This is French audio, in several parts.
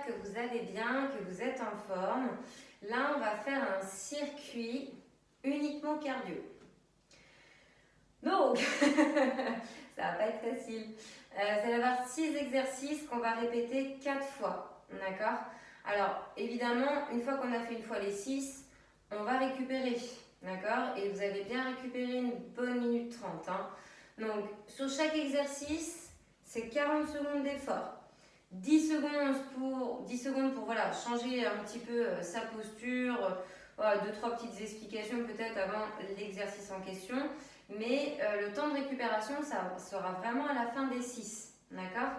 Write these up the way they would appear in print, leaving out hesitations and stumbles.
j'espère que vous allez bien, que vous êtes en forme. Là, on va faire un circuit uniquement cardio. Donc, ça va pas être facile. Ça va avoir 6 exercices qu'on va répéter 4 fois. D'accord? Alors, évidemment, une fois qu'on a fait une fois les 6, on va récupérer. D'accord? Et vous allez bien récupérer une bonne minute 30. Hein. Donc, sur chaque exercice, c'est 40 secondes d'effort. 10 secondes pour voilà, changer un petit peu sa posture, voilà, 2-3 petites explications peut-être avant l'exercice en question. Mais le temps de récupération, ça sera vraiment à la fin des 6. D'accord?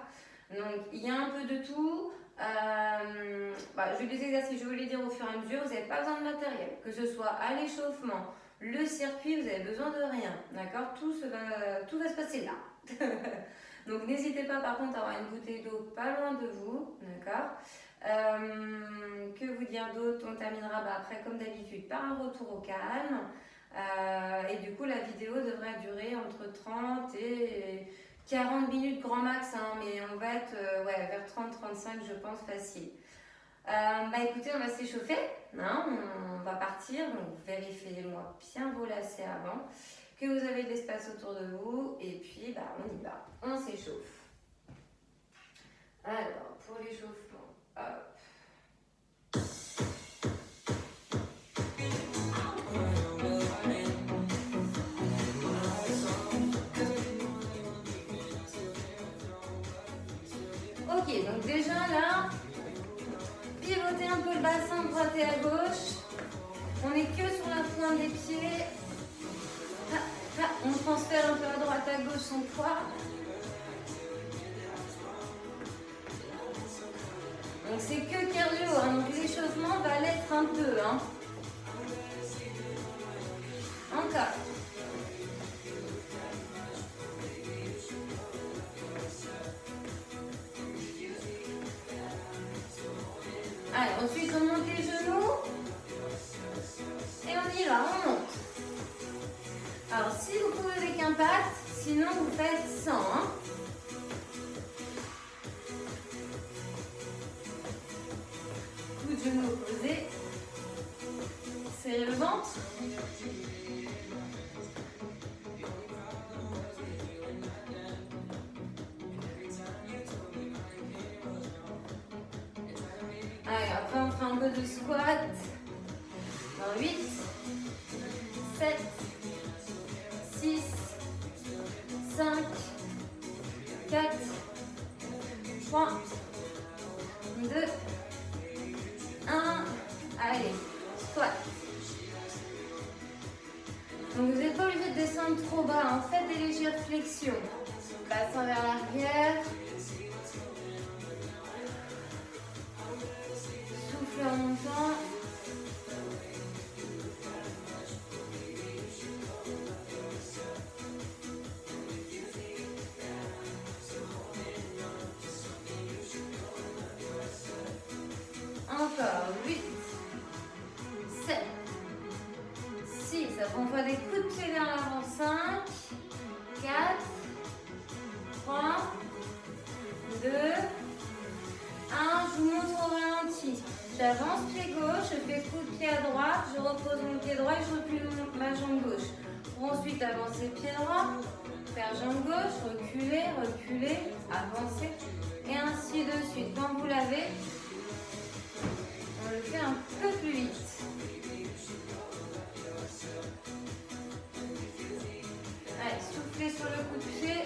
Donc, il y a un peu de tout. Je vais les exercices, je vais les dire au fur et à mesure. Vous n'avez pas besoin de matériel, que ce soit à l'échauffement, le circuit, vous avez besoin de rien. D'accord? Tout va se passer là. Donc n'hésitez pas par contre à avoir une bouteille d'eau pas loin de vous, d'accord? Que vous dire d'autre? On terminera après comme d'habitude par un retour au calme. Et du coup la vidéo devrait durer entre 30 et 40 minutes grand max, hein, mais on va être vers 30-35 je pense facile. Écoutez, on va s'échauffer, hein, on va partir, donc vérifiez-moi bien vos lacets avant, que vous avez de l'espace autour de vous, et puis on y va, on s'échauffe. Alors, pour l'échauffement, hop. Ok, donc déjà là, pivotez un peu le bassin de droite et à gauche. On n'est que sur la pointe des pieds. On transfère un peu à droite à gauche son poids. Donc c'est que cardio, hein, donc l'échauffement va l'être un peu. Hein. Encore. Allez, ensuite on monte les genoux. Et on y va, on monte. Alors si vous pouvez avec un pat, sinon vous faites 100. Hein. Coup de genou opposé. Serrez le ventre. Allez, après on fait un peu de squat. Dans 8, 7, 6, 5, 4, 3, 2, 1. Allez, squat. Donc vous n'êtes pas obligé de descendre trop bas, hein. Faites des légères flexions. Bassin vers l'arrière. Soufflez en montant. Encore 8, 7, 6, après on fait des coups de pied vers l'avant, 5, 4, 3, 2, 1, je vous montre au ralenti. J'avance pied gauche, je fais coup de pied à droite, je repose mon pied droit et je recule ma jambe gauche. Pour ensuite avancer pied droit, faire jambe gauche, reculer, reculer, avancer et ainsi de suite. Quand vous l'avez, on le fait un peu plus vite. Allez, soufflez sur le coup de pied.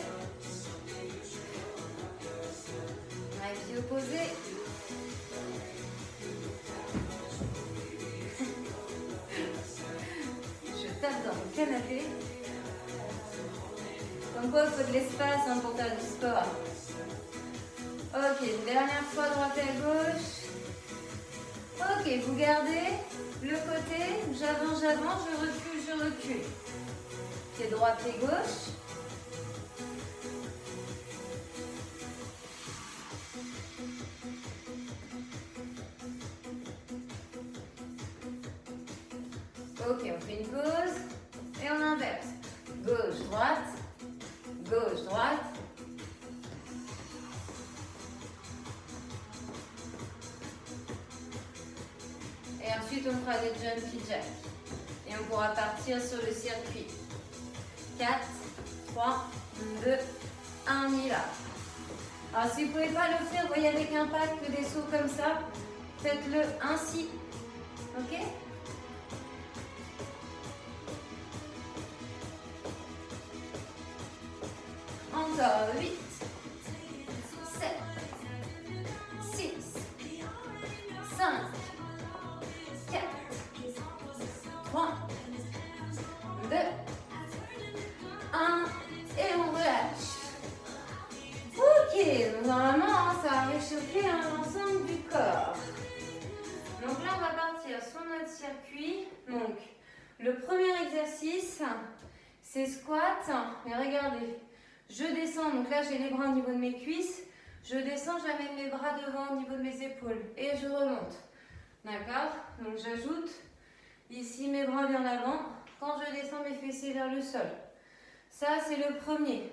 Allez, pied opposé. Je tape dans le canapé. Comme quoi, il faut de l'espace, hein, pour faire du sport. Ok, une dernière fois droite à gauche. Ok, vous gardez le côté, j'avance, je recule. Pied droit, pied gauche. Ok, on fait une pause et on inverse. Gauche, droite, gauche, droite. Ensuite, on fera des jumpy jacks. Et on pourra partir sur le circuit. 4, 3, 2, 1, on y va. Alors, si vous ne pouvez pas le faire, vous voyez, avec impact, des sauts comme ça, faites-le ainsi. Ok? Encore 8, 7, 6, 5, 4, 3, 2, 1 et on relâche. Ok, donc normalement ça va réchauffer l'ensemble du corps. Donc là on va partir sur notre circuit. Donc le premier exercice c'est squat. Et regardez, je descends, donc là j'ai les bras au niveau de mes cuisses. Je descends, j'amène mes bras devant au niveau de mes épaules et je remonte. D'accord? Donc j'ajoute ici mes bras vers l'avant. Quand je descends mes fessiers vers le sol. Ça c'est le premier.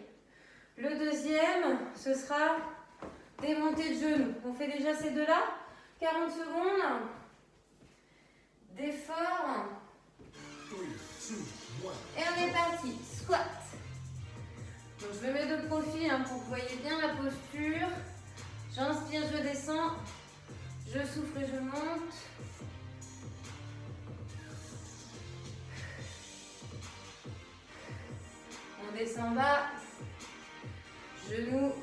Le deuxième, ce sera des montées de genoux. On fait déjà ces deux-là. 40 secondes d'effort. Et on est parti. Squat. Donc je me mets de profil pour que vous voyez bien la posture. J'inspire, je descends. Je souffle, je monte. On descend bas. Genoux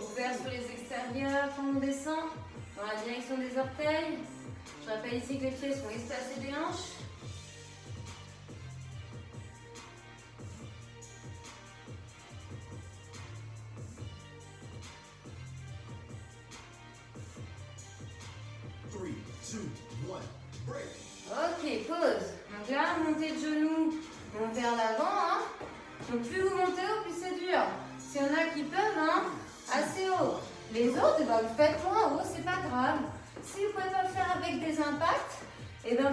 ouverts sur les extérieurs quand on descend. Dans la direction des orteils. Je rappelle ici que les pieds sont espacés des hanches. Ok, pause. Donc là, montée de genoux, on vers l'avant. Donc plus vous montez haut, plus c'est dur. S'il y en a qui peuvent, assez haut. Les autres, vous faites moins haut, c'est pas grave. Si vous ne pouvez pas le faire avec des impacts,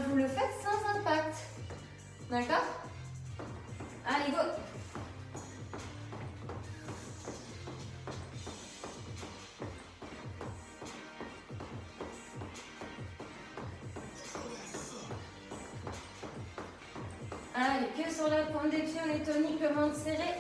vous le faites sans impact. D'accord? Allez, go! Allez, que sur la pointe des pieds, on est tonique, le ventre serré.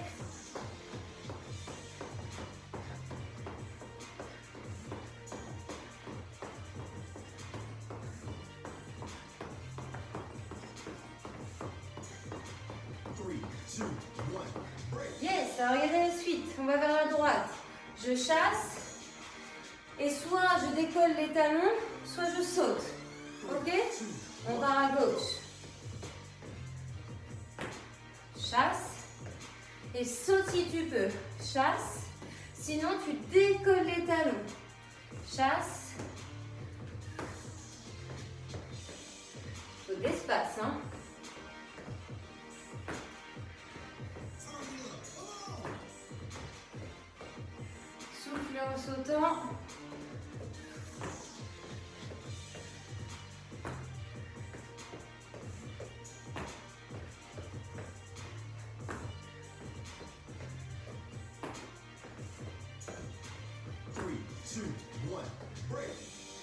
Yes, alors regardez la suite, on va vers la droite. Je chasse et soit je décolle les talons, soit je saute. Ok? On part à gauche. Chasse et saute si tu peux. Chasse, sinon tu décolles les talons. Chasse. Faut de l'espace, Souffle en sautant.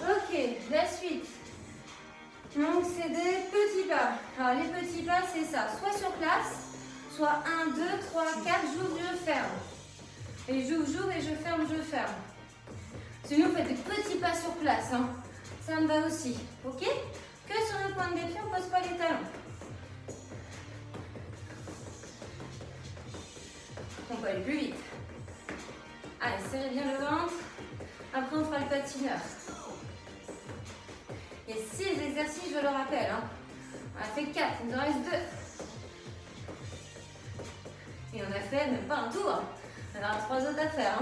Ok, la suite. Donc c'est des petits pas. Alors les petits pas c'est ça, soit sur place, soit 1, 2, 3, 4, j'ouvre, je ferme. Et j'ouvre et je ferme, je ferme. Sinon, vous faites des petits pas sur place. Ça me va aussi. Ok? Que sur le point des pieds, on ne pose pas les talons. On peut aller plus vite. Allez, serrez bien le ventre. Après, on fera le patineur. Il y a 6 exercices, je le rappelle. On a fait 4, il nous en reste 2. Et on a fait même pas un tour. On a 3 autres à faire.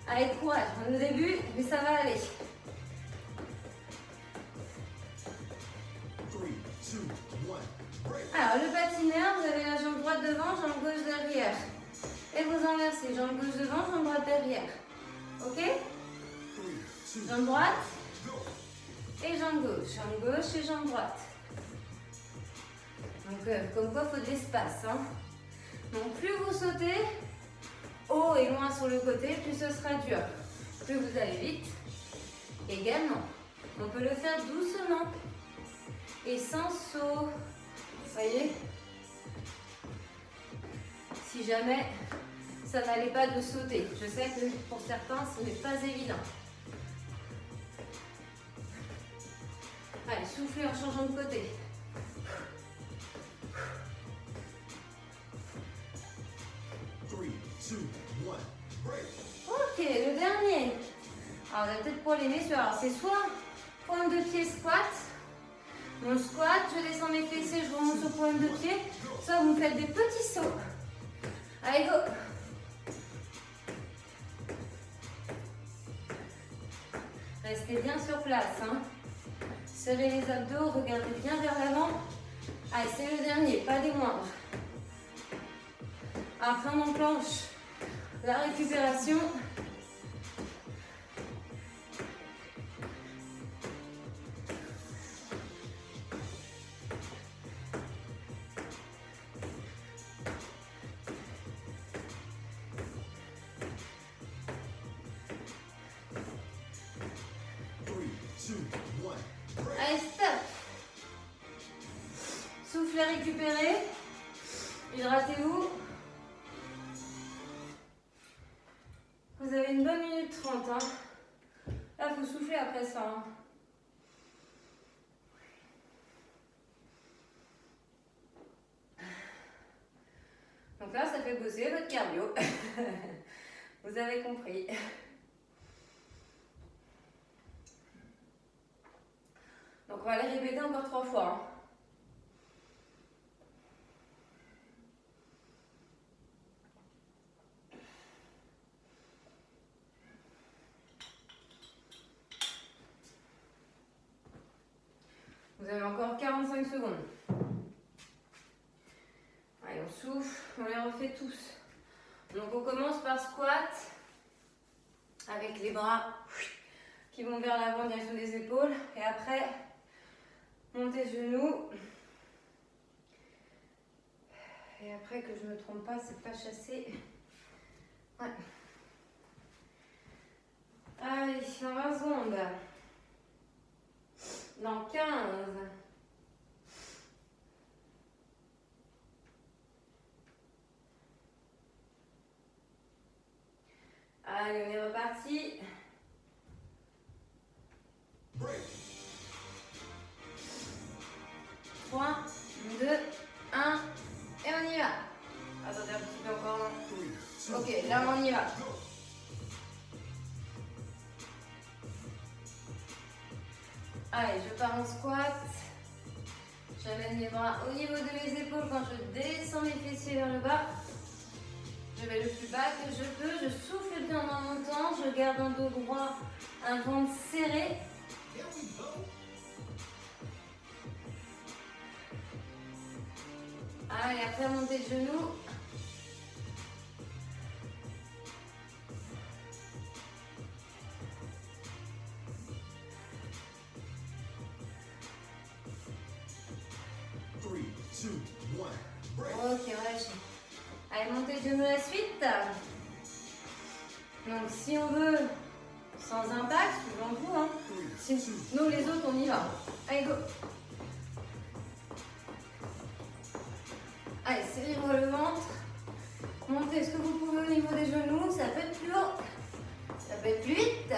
Allez, courage. On est au début, mais ça va aller. Alors, le patineur, vous avez la jambe droite devant, jambe gauche derrière. Et vous inversez, jambe gauche devant, jambe droite derrière. Ok? Jambe droite et jambe gauche et jambe droite. Donc, comme quoi, il faut de l'espace. Donc, plus vous sautez, haut et loin sur le côté, plus ce sera dur. Plus vous allez vite, également. On peut le faire doucement. et sans saut. Vous voyez? Si jamais ça n'allait pas de sauter. Je sais que pour certains, ce n'est pas évident. Allez, soufflez en changeant de côté. Ok, le dernier. Alors, vous allez peut-être pas l'aimer celui-là. Alors, c'est soit pointe de pied squat. Mon squat, je descends mes fessiers, je remonte sur pointe de pied. Soit vous faites des petits sauts. Allez, go! Restez bien sur place. Hein. Serrez les abdos, regardez bien vers l'avant. Allez, c'est le dernier, pas des moindres. Après, on enclenche la récupération. Allez, stop. Soufflez, récupérez. Hydratez-vous. Vous avez une bonne minute 30. Hein. Là, il faut souffler après ça. Hein. Donc là, ça fait bosser votre cardio. Vous avez compris. Donc on va les répéter encore 3 fois. Hein. Vous avez encore 45 secondes. Allez, on souffle, on les refait tous. Donc on commence par squat avec les bras qui vont vers l'avant, direction des épaules. Et après, montez genoux. Et après, que je ne me trompe pas, c'est pas chassé. Ouais. Allez, dans 20 secondes. Dans 15. Allez, on est reparti. 3, 2, 1, et on y va. Attendez un petit peu encore. Ok, là on y va. Allez, je pars en squat. J'amène mes bras au niveau de mes épaules quand je descends mes fessiers vers le bas. Je vais le plus bas que je peux. Je souffle bien en montant. Je garde un dos droit, un ventre serré. Allez, après montez le genou. Ok, relâchez. Allez, montez le genou la suite. Donc si on veut sans impact, suivant vous, hein. Sinon les autres on y va. Allez, go. Allez, serrez-moi le ventre. Montez ce que vous pouvez au niveau des genoux. Ça peut être plus haut. Ça peut être plus vite.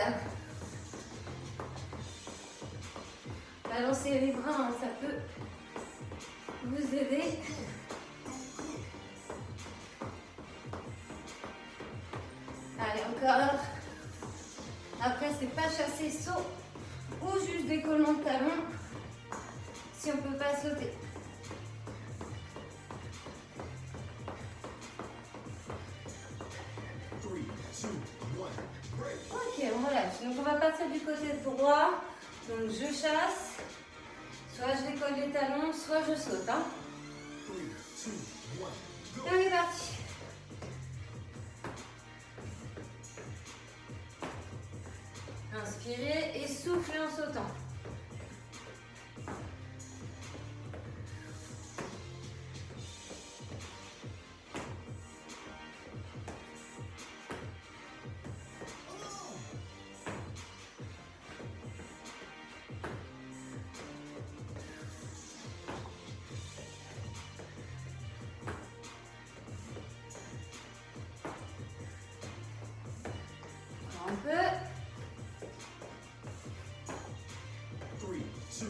Balancez les bras, hein, ça peut vous aider. Allez, encore. Après, c'est pas chasser, saut ou juste décollement de talon si on ne peut pas sauter. Ok, on relâche. Donc, on va partir du côté droit. Donc, je chasse. Soit je décolle les talons, soit je saute. Hein. Et on est parti. Inspirez et soufflez en sautant. un peu. 3, 2,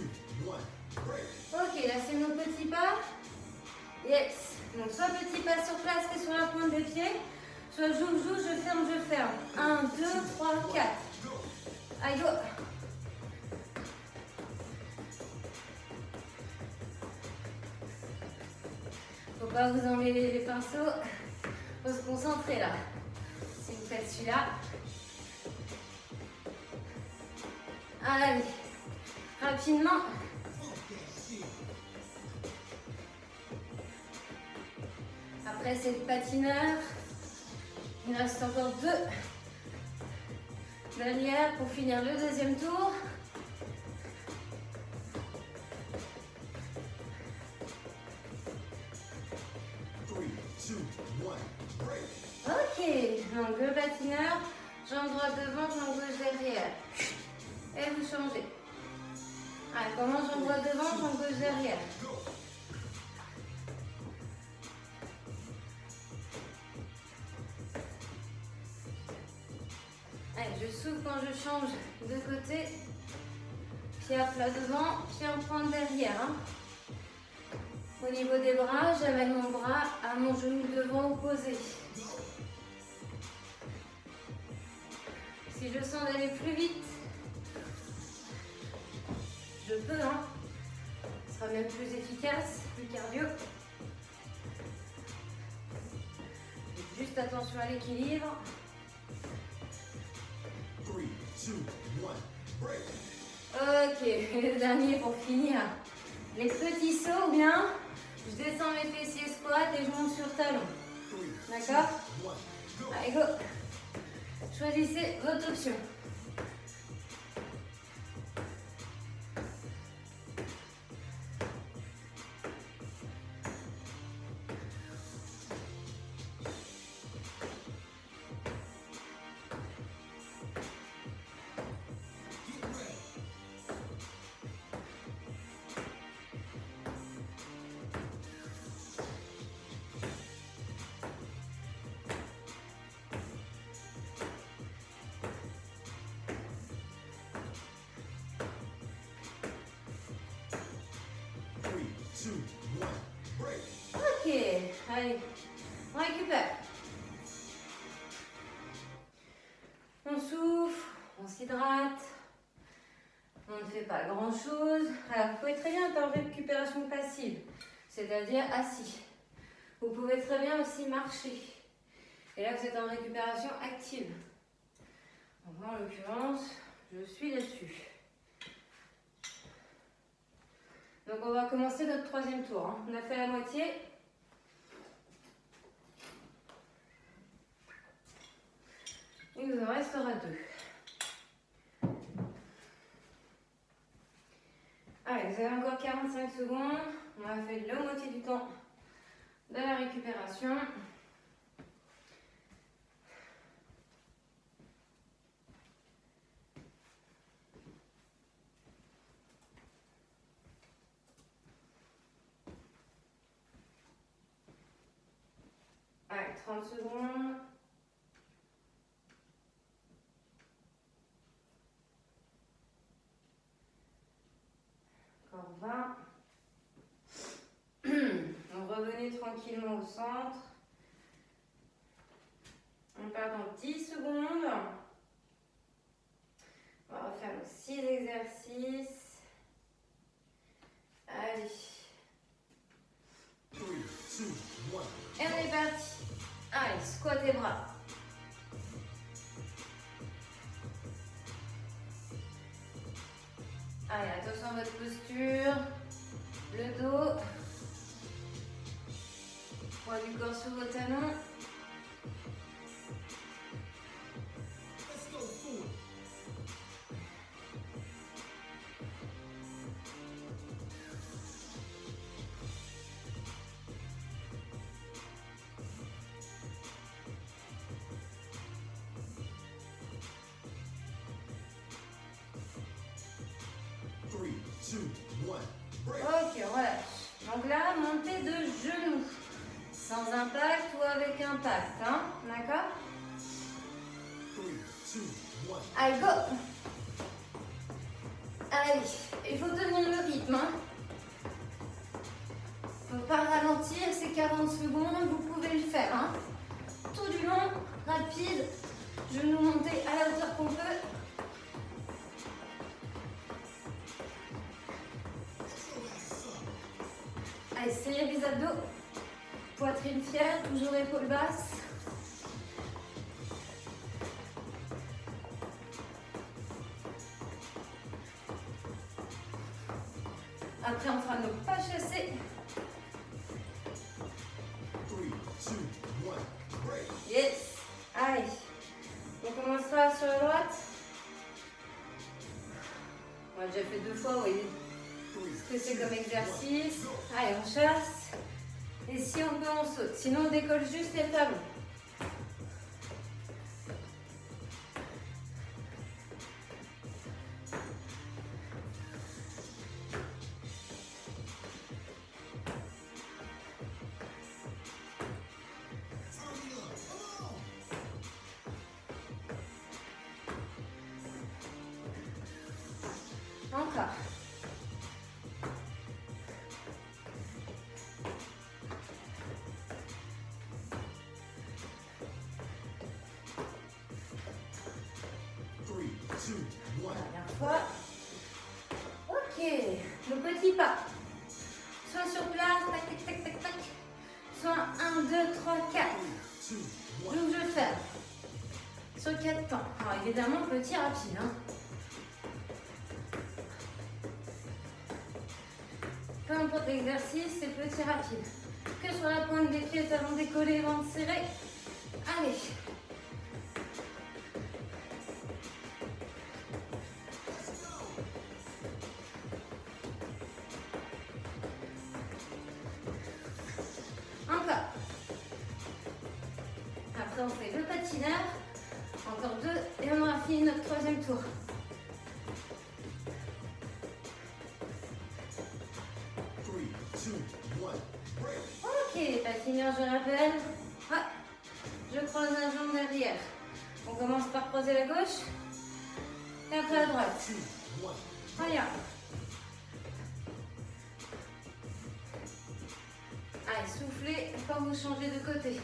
1, break. Ok, là c'est nos petits pas. Yes. Donc soit petit pas sur place et sur la pointe des pieds, soit joue, je ferme, je ferme. 1, 2, 3, 4. Allez, go. Faut pas vous enlever les pinceaux. Faut se concentrer là. Si vous faites celui-là. Allez. Rapidement. Après c'est le patineur. Il reste encore 2 derrière pour finir le deuxième tour. Ok, donc le patineur, jambe droite devant, jambe gauche derrière. Et vous changez. Allez, commence jambe droite devant, jambe gauche derrière. Allez, je souffle quand je change de côté. Pied à plat devant, pied en pointe derrière. Hein. Au niveau des bras, j'amène mon bras à mon genou devant opposé. Si je sens d'aller plus vite, je peux, hein. Ce sera même plus efficace, plus cardio. Juste attention à l'équilibre. 3, 2, 1, break. Ok, le dernier pour finir. Les petits sauts, bien. Je descends mes fessiers squat et je monte sur talon. D'accord? Allez, go. Choisissez votre option. Ok, allez, on récupère. On souffle, on s'hydrate. On ne fait pas grand chose. Alors, vous pouvez très bien être en récupération passive, c'est-à-dire assis. Vous pouvez très bien aussi marcher. Et là, vous êtes en récupération active. Donc, moi, en l'occurrence, je suis là-dessus. Donc, on va commencer notre troisième tour. Hein. On a fait la moitié. Il nous en restera 2. Allez, vous avez encore 45 secondes. On a fait la moitié du temps de la récupération. Allez, 30 secondes. Encore 20. Donc revenez tranquillement au centre. On part dans 10 secondes. On va refaire nos 6 exercices. Allez. 3, 2, 1. Et on est parti. Allez, squat et bras. Allez, attention à votre posture. Le dos. Poids du corps sur vos talons. Let's go forward. Three, two, one, break. Ok, on relâche. Donc là, montée de genoux. Sans impact ou avec impact, hein? D'accord? 3, Allez, go. Allez, il faut tenir le rythme. Hein. Faut pas ralentir, c'est 40 secondes, vous pouvez le faire. Hein. Tout du long, rapide, genoux montés à la hauteur qu'on peut. Allez, serrez les abdos, poitrine fière, toujours épaules basses. Après, on fera nos pas chassés. Yes. Allez. On commencera sur la droite. On a déjà fait 2 fois, vous voyez ce que c'est comme exercice. Allez, on chasse. Et si on peut, on saute. Sinon, on décolle juste les talons. Encore. Dernière fois. Ok. Le petit pas. Soit sur place, tac, tac, tac, tac, tac. Soit 1, 2, 3, 4. Donc je ferme. Sur 4 temps. Alors évidemment, petit rapide. Hein. Peu importe l'exercice, c'est petit rapide. Que sur la pointe des pieds, talons décollés, ventre serré. Allez. Encore. Après, on fait le patineur. Encore 2 et on aura fini notre 3e tour. Ok, patineur, je rappelle. Ah, je croise la jambe derrière. On commence par croiser la gauche et après la droite. Voilà. Allez, soufflez quand vous changez de côté.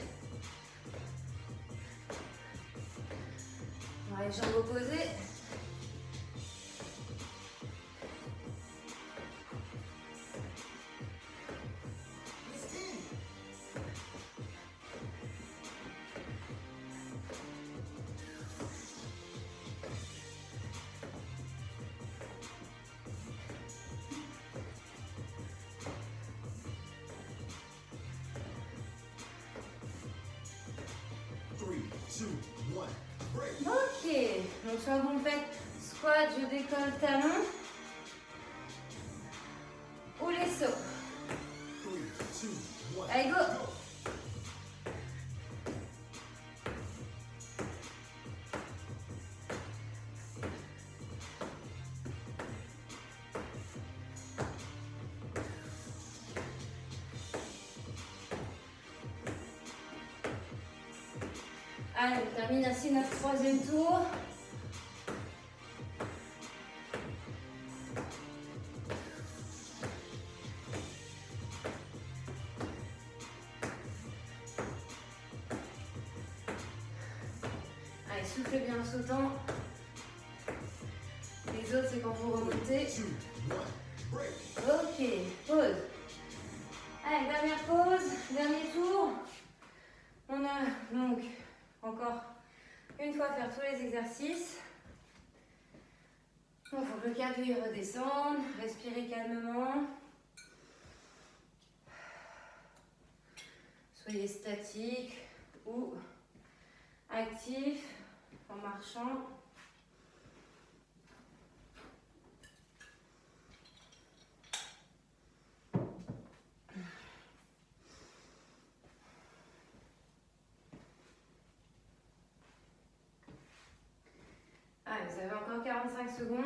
Les jambes opposées. Ok, donc soit vous faites squat, je décolle talon, ou les sauts. Allez, go! Allez, on termine ainsi notre 3e tour. Allez, soufflez bien en sautant. Les autres, c'est quand vous remontez. Ok, pause. Allez, dernière pause, dernier tour. On a donc encore une fois faire tous les exercices. Il faut que le café redescende, respirez calmement. Soyez statique ou actif en marchant. Allez, vous avez encore 45 secondes.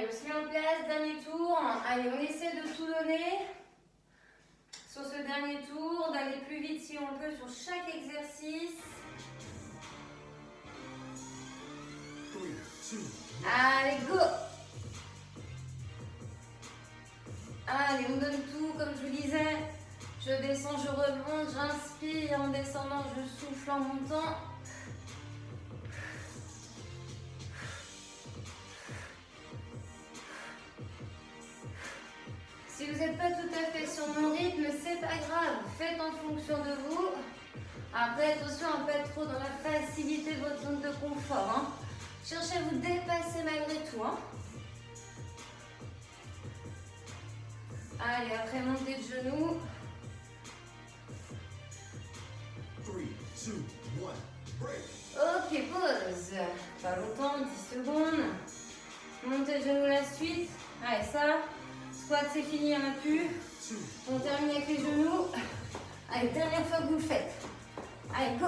Allez, on se met en place, dernier tour. Allez, on essaie de tout donner sur ce dernier tour, d'aller plus vite si on peut sur chaque exercice. 3, 2, Allez, go! Allez, on donne tout, comme je vous disais. Je descends, je remonte, j'inspire en descendant, je souffle en montant. Si vous n'êtes pas tout à fait sur mon rythme, c'est pas grave, faites en fonction de vous. Après, attention à ne pas être trop dans la facilité de votre zone de confort. Hein. Cherchez à vous dépasser malgré tout. Hein. Allez, après montée de genoux. 3, 2, 1, break. Ok, pause. Pas longtemps, 10 secondes. Montée de genoux la suite. Allez, ça. Squat, c'est fini, il n'y en a plus. 2, On termine avec les genoux. Allez, dernière fois que vous le faites. Allez, go.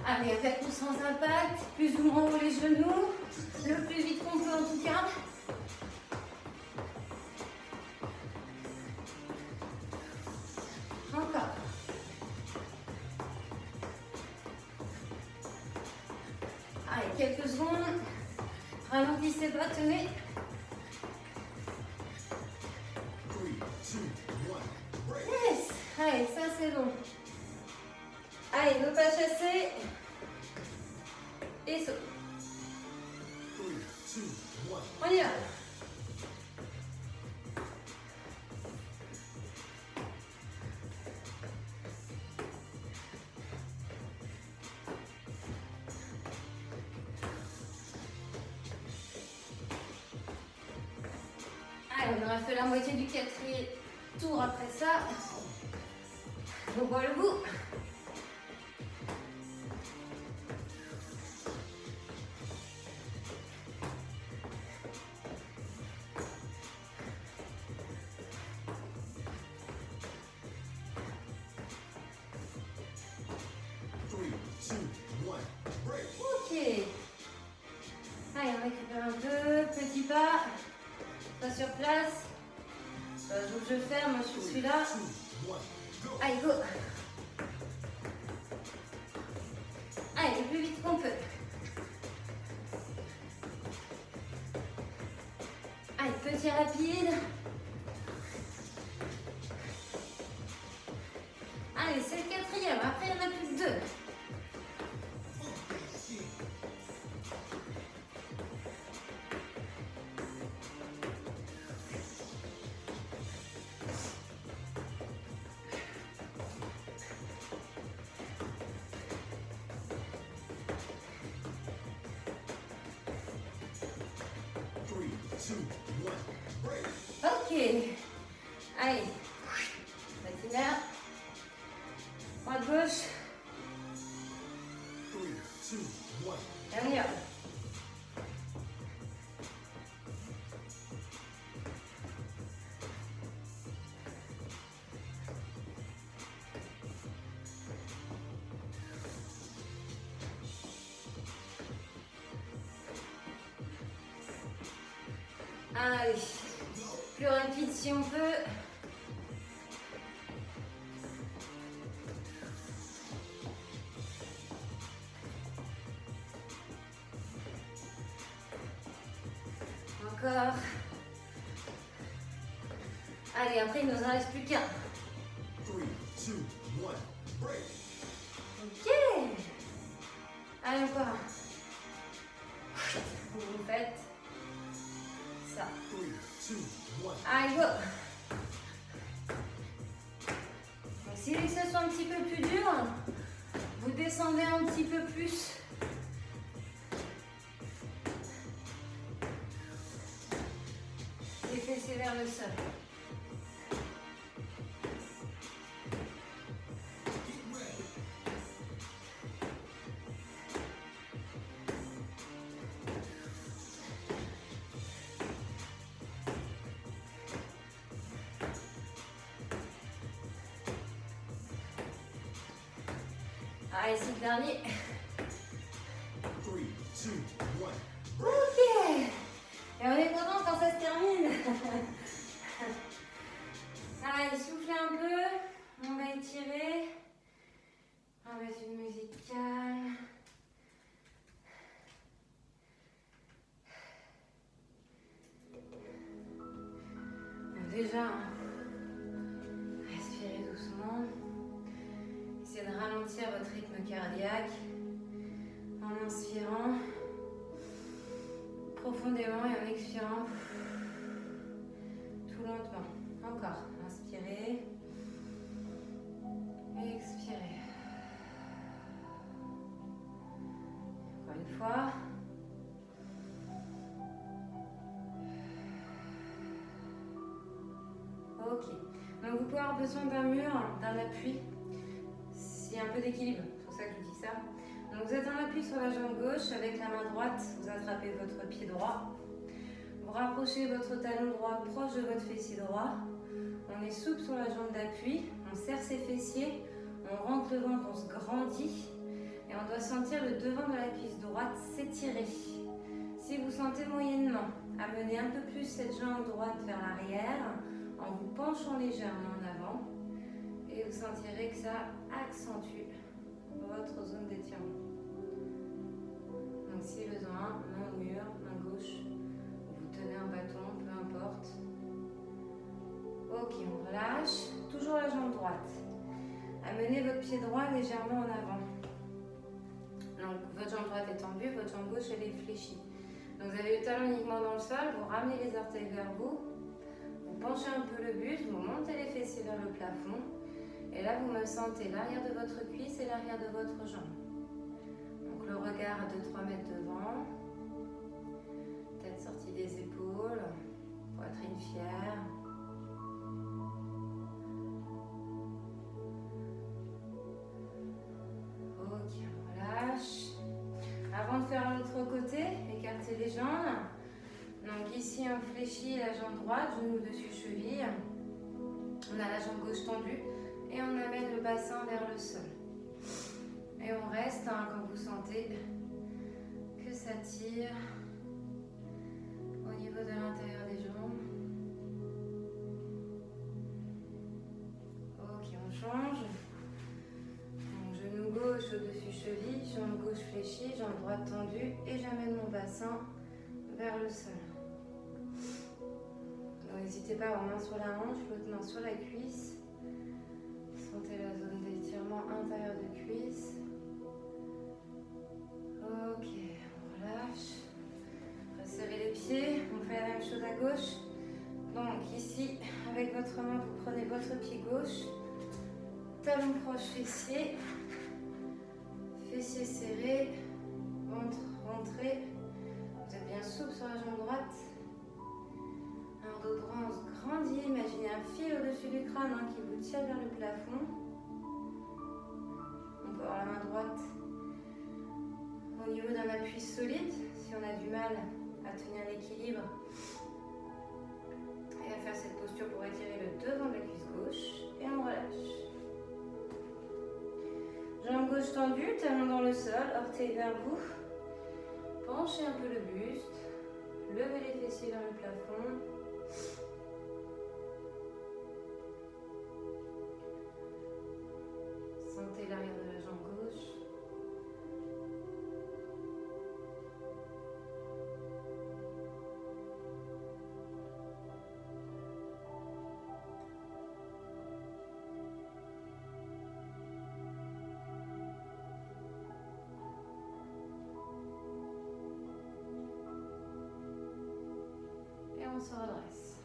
Allez, avec ou sans impact, plus ou moins haut les genoux, le plus vite qu'on peut en tout cas. Encore. Allez, quelques secondes. Ralentissez pas, tenez. 3, 2, 1, break. Yes. Allez, ça c'est bon. Allez, nos pas chassés. Et saut. 3, 2, 1. On y va. Allez, on aura fait la moitié du quatrième tour après ça. On voit le bout. Ok. Allez, on récupère un peu. Petit pas. Pas sur place. Donc je ferme, moi je suis là. Allez, go. Allez, le plus vite qu'on peut. Allez, petit rapide. Allez, c'est le quatrième. Après, il n'y en a plus que deux. Ok. Allez. Matinale. Droite gauche. Et on y va. Allez, plus rapide si on peut. Encore. Allez, après il ne nous en reste plus qu'un. 3, 2, 1, break. Ok. Allez, encore un. Vous faites ça. 3, 2, 1. Allez, go. Donc, si l'exercice sont un petit peu plus dur, vous descendez un petit peu plus. Les fessiers vers le sol. Allez, c'est le dernier. 3, 2, 1. Ok. Et on est content quand ça se termine. Allez, soufflez un peu. On va étirer. On va mettre une musique calme. Donc déjà, respirez doucement. Essayez de ralentir votre rythme cardiaque en inspirant profondément et en expirant tout lentement. Encore, inspirez et expirez. Encore une fois. Ok. Donc vous pouvez avoir besoin d'un mur, d'un appui. S'il y a un peu d'équilibre, c'est pour ça que je vous dis ça. Donc vous êtes en appui sur la jambe gauche, avec la main droite, vous attrapez votre pied droit. Vous rapprochez votre talon droit proche de votre fessier droit. On est souple sur la jambe d'appui, on serre ses fessiers, on rentre le ventre, on se grandit. Et on doit sentir le devant de la cuisse droite s'étirer. Si vous sentez moyennement, amenez un peu plus cette jambe droite vers l'arrière, en vous penchant légèrement en avant. Et vous sentirez que ça accentue votre zone d'étirement. Donc si besoin, main au mur, main gauche, vous tenez un bâton, peu importe. Ok, on relâche. Toujours la jambe droite. Amenez votre pied droit légèrement en avant. Donc votre jambe droite est tendue, votre jambe gauche elle est fléchie. Donc vous avez le talon uniquement dans le sol, vous ramenez les orteils vers vous, vous penchez un peu le buste, vous montez les fessiers vers le plafond. Et là, vous me sentez l'arrière de votre cuisse et l'arrière de votre jambe. Donc le regard à 2-3 mètres devant. Tête sortie des épaules. Poitrine fière. Ok, on relâche. Avant de faire l'autre côté, écartez les jambes. Donc ici, on fléchit la jambe droite, genou dessus cheville. On a la jambe gauche tendue. Et on amène le bassin vers le sol. Et on reste quand vous sentez que ça tire au niveau de l'intérieur des jambes. Ok, on change. Donc, genou gauche au-dessus cheville, jambe gauche fléchie, jambe droite tendue et j'amène mon bassin vers le sol. Donc, n'hésitez pas à avoir main sur la hanche, l'autre main sur la cuisse. Sentez la zone d'étirement intérieur de cuisse. Ok, on relâche. Resserrez les pieds. On fait la même chose à gauche. Donc ici, avec votre main, vous prenez votre pied gauche. Talon proche fessier. Fessier serré. Ventre rentré. Vous êtes bien souple sur la jambe droite. Un dos droit, on se grandit. Imaginez un fil au-dessus du crâne qui vous tire vers le plafond. On peut avoir la main droite au niveau d'un appui solide, si on a du mal à tenir l'équilibre. Et à faire cette posture pour étirer le devant de la cuisse gauche. Et on relâche. Jambe gauche tendue, talon dans le sol, orteil vers vous. Penchez un peu le buste. Levez les fessiers vers le plafond. Sentez l'arrière de la jambe gauche. Et on se redresse.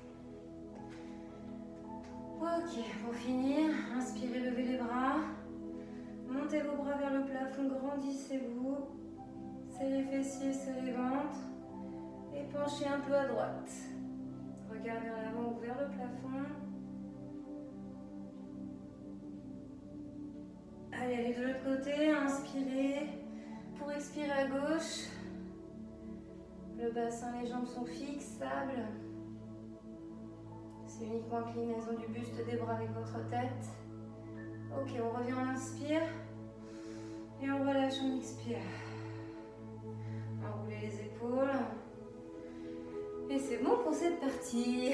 Ok, pour finir, inspirez, levez les bras. Montez vos bras vers le plafond, grandissez-vous. Serrez les fessiers, serrez les ventres. Et penchez un peu à droite. Regard vers l'avant ou vers le plafond. Allez de l'autre côté, inspirez. Pour expirer à gauche. Le bassin, les jambes sont fixables. C'est uniquement inclinaison du buste des bras avec votre tête. Ok, on revient, on inspire. Et on relâche, on expire. Enrouler les épaules. Et c'est bon pour cette partie.